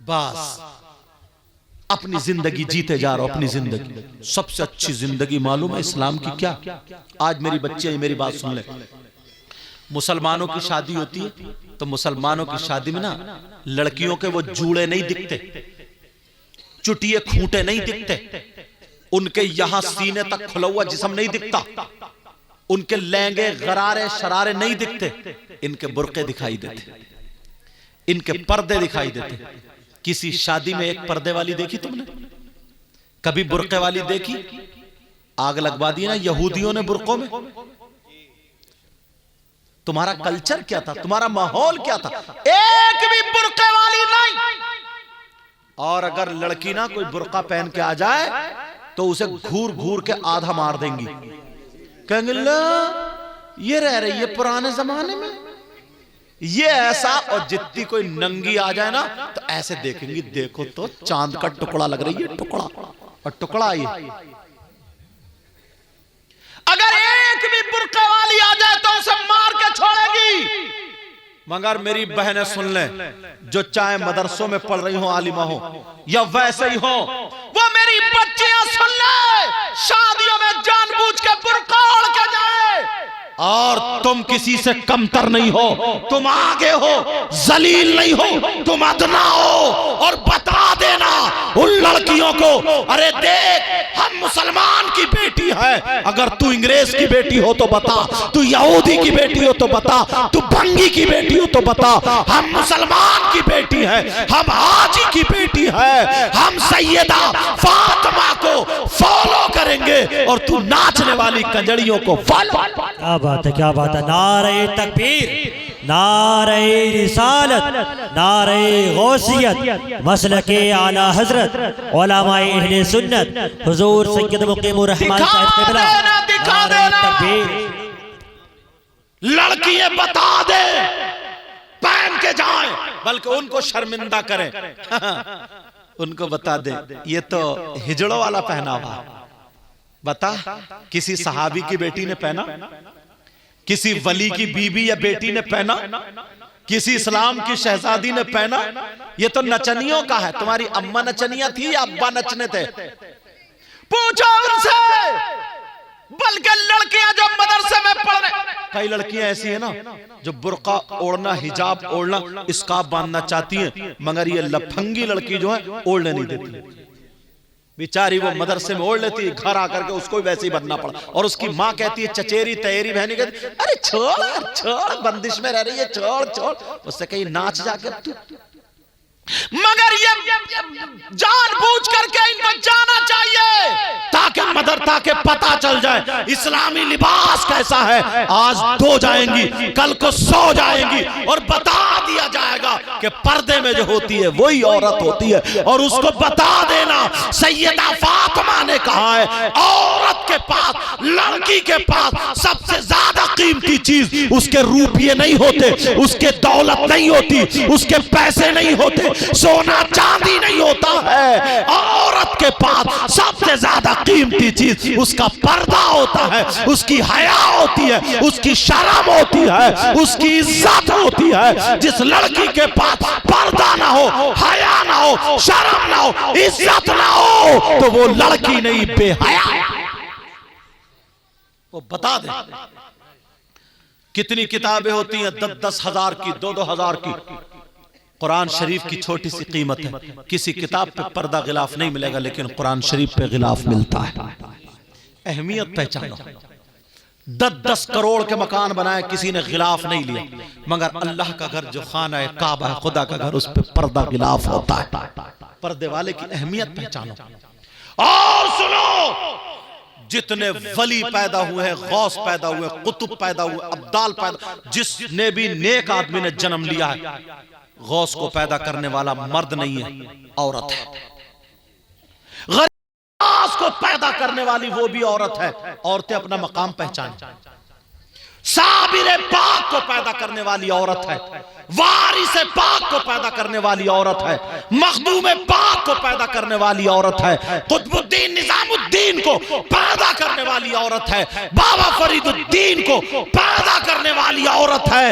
बस अपनी जिंदगी जीते जा रहे हो। अपनी जिंदगी सबसे अच्छी जिंदगी मालूम है इस्लाम की क्या? आज मेरी बच्चे मेरी बात सुन ले। मुसलमानों की शादी होती है तो मुसलमानों की शादी में ना लड़कियों के वो जूड़े नहीं दिखते, चुटिए खूंटे नहीं दिखते, उनके यहां सीने तक खुला हुआ जिस्म नहीं दिखता, उनके लहंगे गरारे शरारे नहीं दिखते, इनके बुर्के दिखाई देते, इनके पर्दे दिखाई देते। किसी शादी में एक पर्दे वाली देखी तुमने? कभी बुर्के वाली देखी? आग लगवा दी ना यहूदियों ने बुर्कों में। तुम्हारा कल्चर क्या था? तुम्हारा माहौल क्या था? एक भी बुर्के वाली नहीं। और अगर लड़की ना कोई बुर्का पहन के आ जाए तो उसे घूर घूर के आधा मार देंगी, कहेंगे ला ये रह रही है पुराने जमाने में, ये ऐसा। और जितनी कोई नंगी आ जाए ना तो ऐसे देखेंगी, देखो तो चांद का टुकड़ा लग रही है, टुकड़ा और टुकड़ा ये। अगर एक भी बुर्के वाली आ जाए तो उसे मार के छोड़ेगी। मगर मेरी बहनें सुन ले, जो चाहे मदरसों में पढ़ रही हो, आलिमा हो या वैसे ही हो, वो मेरी बच्चियां सुन ले, शादियों में जानबूझ के बुर्का ओढ़ के जाए। और तुम किसी से कमतर नहीं हो, तुम आगे हो, जलील नहीं हो, तुम अदना हो। और बता देना उन लड़कियों को, अरे देख हम मुसलमान की बेटी है, अगर तू अंग्रेज की बेटी हो तो बता, तू यहूदी की बेटी हो तो बता, तू बंगी की बेटी हो तो बता, हम मुसलमान की बेटी है, हम हाजी की बेटी है, हम सैयदा फातिमा को फॉलो करेंगे और तू नाचने वाली कंजड़ियों को फॉलो। क्या बात है, क्या बात है। नारे तकबीर, नारे रिसालत, नारे गौसियत, मसलके आला हजरत उलमाए अहले सुन्नत हुजूर सैयद मुकीमुर रहमान साहब क़िबला। नारे तकबीर। लड़कियां बता दे पहन के जाएं, बल्कि उनको शर्मिंदा करें। उनको बता दे ये तो हिजड़ों वाला पहनावा। बता किसी सहाबी की बेटी ने पहना, किसी वली की बीबी या बेटी ने पहना, किसी इस्लाम की शहजादी ने पहना? ये तो नचनियों का है। तुम्हारी अम्मा नचनिया थी या अब्बा नचने थे? पूछो उनसे। बल्कि लड़कियां जो मदरसे में पढ़ रहे, कई लड़कियां ऐसी है ना जो बुर्का ओढ़ना, हिजाब ओढ़ना, स्कार्फ बांधना चाहती हैं, मगर ये लफंगी लड़की जो है ओढ़ने नहीं देती। बेचारी वो मदरसे में ओढ़ लेती है, घर आकर के उसको भी वैसे ही बनना पड़ा। और उसकी माँ कहती है, चचेरी तैरी बहनी कहती, अरे छोड़ छोड़, बंदिश में रह रही है, छोड़ छोड़, उससे कहीं नाच जाके तू। मगर ये जानबूझ करके इनको जाना चाहिए ताकि मदरसा के पता चल जाए इस्लामी लिबास कैसा है। आज 2 जाएंगी, कल को 100 जाएंगी और बता दिया जाएगा कि पर्दे में जो होती है वही औरत होती है। और उसको बता देना सैयदा फातिमा ने कहा है, औरत के पास, लड़की के पास सबसे ज्यादा कीमती चीज उसके रुपये नहीं होते, उसके दौलत नहीं होती, उसके पैसे नहीं होते, सोना चांदी नहीं होता है। औरत के पास सबसे ज्यादा कीमती चीज उसका पर्दा होता है, उसकी हया होती है, उसकी शर्म होती है, उसकी इज्जत होती है। जिस लड़की के पास पर्दा ना हो, हया ना हो, शर्म ना हो, इज्जत ना हो, तो वो लड़की नहीं, बेहया। वो बता दे कितनी किताबें होती हैं, 10-10 हजार की, 2-2 हजार की। कुरान शरीफ की छोटी सी कीमत है। किसी किताब पे पर्दा गिलाफ नहीं मिलेगा, लेकिन कुरान शरीफ पे गिलाफ मिलता है। अहमियत पहचानो। 10-10 करोड़ के मकान बनाए, किसी ने गिलाफ नहीं लिया, मगर अल्लाह का घर जो खाना है, काबा है, खुदा का घर, उस पे पर्दा गिलाफ होता है। पर्दे वाले की अहमियत पहचानो। और सुनो, जितने वली पैदा हुए हैं, गौस पैदा हुए, कुतुब पैदा हुए, अब्दाल पैदा, जिसने भी नेक आदमी ने जन्म लिया है, गौस को पैदा करने वाला मर्द नहीं है, औरत है। गौस को पैदा करने वाली वो भी औरत है। औरतें अपना मकाम पहचाने। साबिर पाक को पैदा करने वाली औरत है, वारिस पाक को पैदा करने वाली औरत है, मखदूम पाक को पैदा करने वाली औरत है, कुतुबुद्दीन निजामुद्दीन को पैदा करने वाली औरत है, बाबा फरीदुद्दीन को पैदा करने वाली औरत है,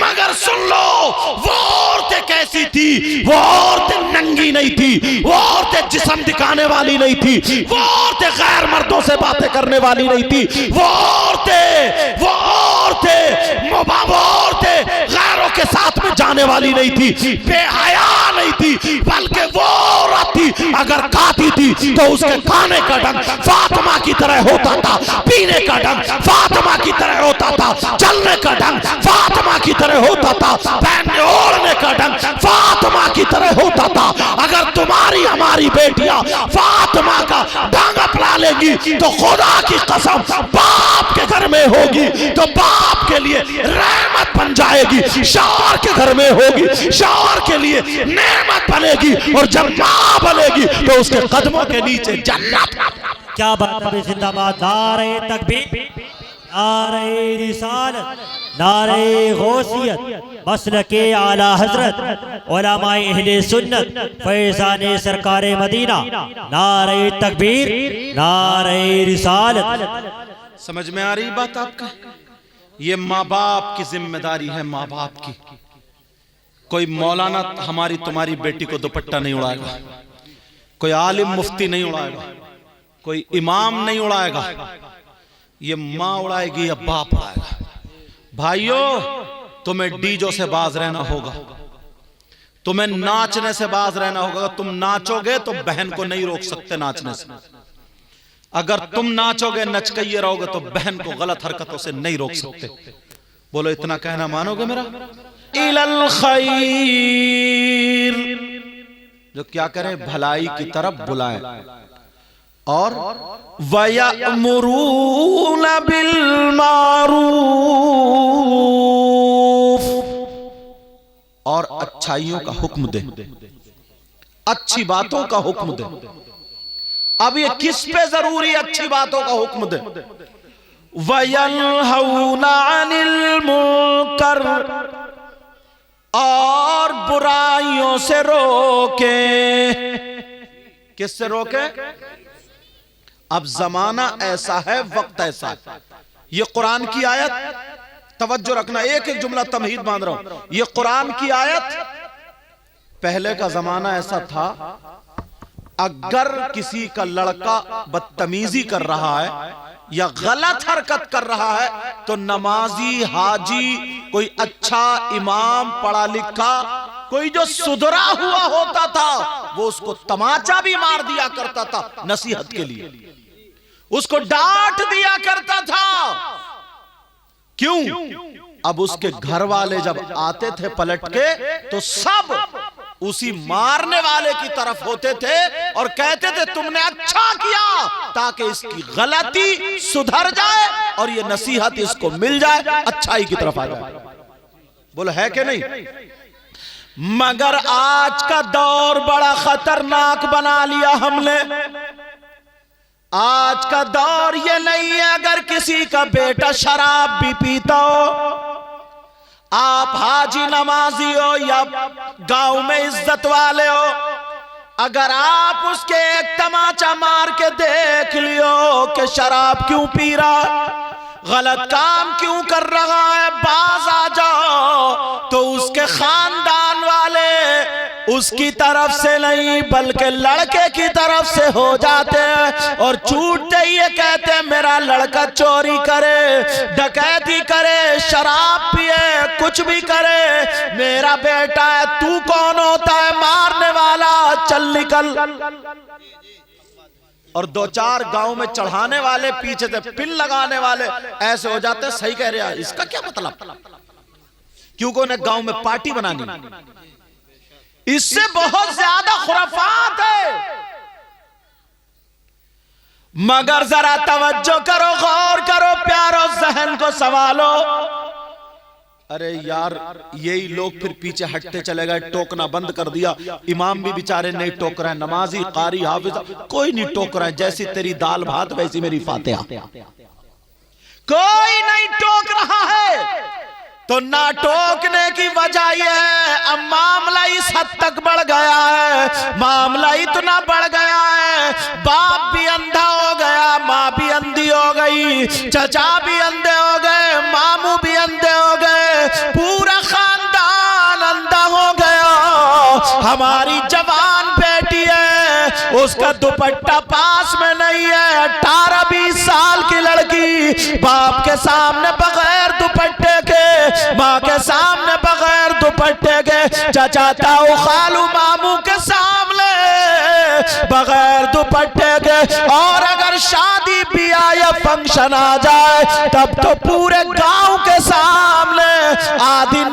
मगर सुन लो वो औरतें कैसी थी। वो औरतें नंगी नहीं थी, वो औरतें जिस्म दिखाने वाली नहीं थी, वो औरतें गैर मर्दों से बातें करने वाली नहीं थी, वो औरतें गैरों के साथ में जाने वाली नहीं थी, बेहया नहीं थी, बल्कि वो औरत थी अगर खाती थी तो उसके खाने का ढंग फातिमा की तरह होता था, पीने का ढंग फातिमा की तरह होता था, चलने का ढंग फातिमा की तरह होता था, पहनने ओढ़ने का ढंग फातिमा की तरह होता था। अगर तुम्हारी हमारी बेटियां फातिमा का ढंग अपना लेंगी तो खुदा की कसम बाप के घर में होगी तो बाप के लिए रहमत बन जाएगी, शौहर के घर में होगी शौहर के लिए नेमत बनेगी, और जब मां बनेगी तो उसके कदमों के नीचे जन्नत। क्या बात है, जिंदाबाद। नारे तकबीर, नारे रिसालत, नारे गौसियत, मसलके आला हजरत, उलमाए अहले सुन्नत, फैज़ाने सरकारे मदीना। नारे तकबीर, नारे रिसालत। समझ में आ रही बात आपका? ये माँ बाप की जिम्मेदारी है, माँ बाप की। कोई मौलाना हमारी तुम्हारी बेटी को दुपट्टा नहीं उड़ाएगा, कोई आलिम मुफ्ती नहीं उड़ाएगा, कोई इमाम नहीं उड़ाएगा, ये माँ उड़ाएगी या बाप उड़ाएगा। भाइयों, तुम्हें डीजो से बाज रहना होगा, तुम्हें नाचने से बाज रहना होगा। तुम नाचोगे तो बहन को नहीं रोक सकते नाचने से, अगर तुम नाचोगे नचकइये रहोगे तो बहन को गलत हरकतों से नहीं रोक सकते। बोलो इतना कहना मानोगे मेरा? इलल खैर, जो क्या करें भलाई की तरफ बुलाएं, और वयअमुरून बिल मारूफ, और अच्छाइयों का हुक्म दे, अच्छी बातों का हुक्म दे। अब ये किस पे जरूरी अच्छी बातों का हुक्म दे? वयनहौना अनिल मुनकर, और बुराइयों से रोके। किससे रोके? अब जमाना ऐसा है, वक्त ऐसा है। ये कुरान की आयत, तवज्जो रखना, एक एक जुमला तमहीद बांध रहा हूं। ये कुरान की आयत, पहले का जमाना ऐसा था, अगर किसी का लड़का बदतमीजी कर रहा है या गलत हरकत कर रहा है तो नमाजी, हाजी, कोई अच्छा इमाम पढ़ा लिखा, कोई जो सुधरा हुआ होता था, वो उसको तमाचा भी मार दिया करता था नसीहत के लिए, उसको डांट दिया करता था। क्यों? अब उसके घर वाले जब आते थे पलट के तो सब उसी मारने वाले की तरफ होते थे और कहते थे तुमने अच्छा किया, ताकि इसकी गलती सुधर जाए और ये नसीहत इसको मिल जाए, अच्छाई की तरफ आ जाए। बोलो है कि नहीं? मगर आज का दौर बड़ा खतरनाक बना लिया हमने। आज का दौर ये नहीं है अगर किसी का बेटा शराब भी पीता हो, आप हाजी नमाजी हो या गांव में इज्जत वाले हो, अगर आप उसके एक तमाचा मार के देख लियो कि शराब क्यों पी रहा, गलत काम क्यों कर रहा है, बाज आ जाओ, तो उसके खानदान वाले उसकी तरफ से नहीं बल्कि लड़के की तरफ से हो जाते हैं और छूटते ही ये कहते हैं मेरा लड़का चोरी करे, डकैती करे, शराब पिए, कुछ भी करे, मेरा बेटा है, तू कौन होता है मारने वाला, चल निकल। और दो चार गांव में चढ़ाने वाले पीछे से पिन लगाने वाले ऐसे हो जाते हैं, सही कह रहे हैं, इसका क्या मतलब? क्योंकि उन्हें गांव में पार्टी बनानी, इससे बहुत ज्यादा खुराफात है। मगर जरा तवज्जो करो, गौर करो, प्यारो जहन को संभालो। अरे यार, यही लोग फिर पीछे हटते चले गए, टोकना बंद कर दिया, इमाम भी बेचारे नहीं टोक रहे, नमाजी, कारी, हाफिज कोई नहीं टोक रहा है। जैसी तेरी दाल भात वैसी मेरी फातिहा, कोई नहीं टोक रहा है। तो ना टोकने की वजह यह है अब मामला इस हद तक बढ़ गया है, मामला इतना बढ़ गया है, बाप भी अंधा हो गया, माँ भी अंधी हो गई, चचा भी अंधे हो गए, मामू भी अंधे हमारी जवान बेटी है, उसका दुपट्टा पास में नहीं है, 18-20 साल की लड़की बाप के सामने बगैर दुपट्टे के, माँ के सामने बगैर दुपट्टे के, चाचा ताऊ खालू मामू के सामने बगैर दुपट्टे के, और अगर शादी ब्याह या फंक्शन आ जाए तब तो पूरे गांव के सामने आधी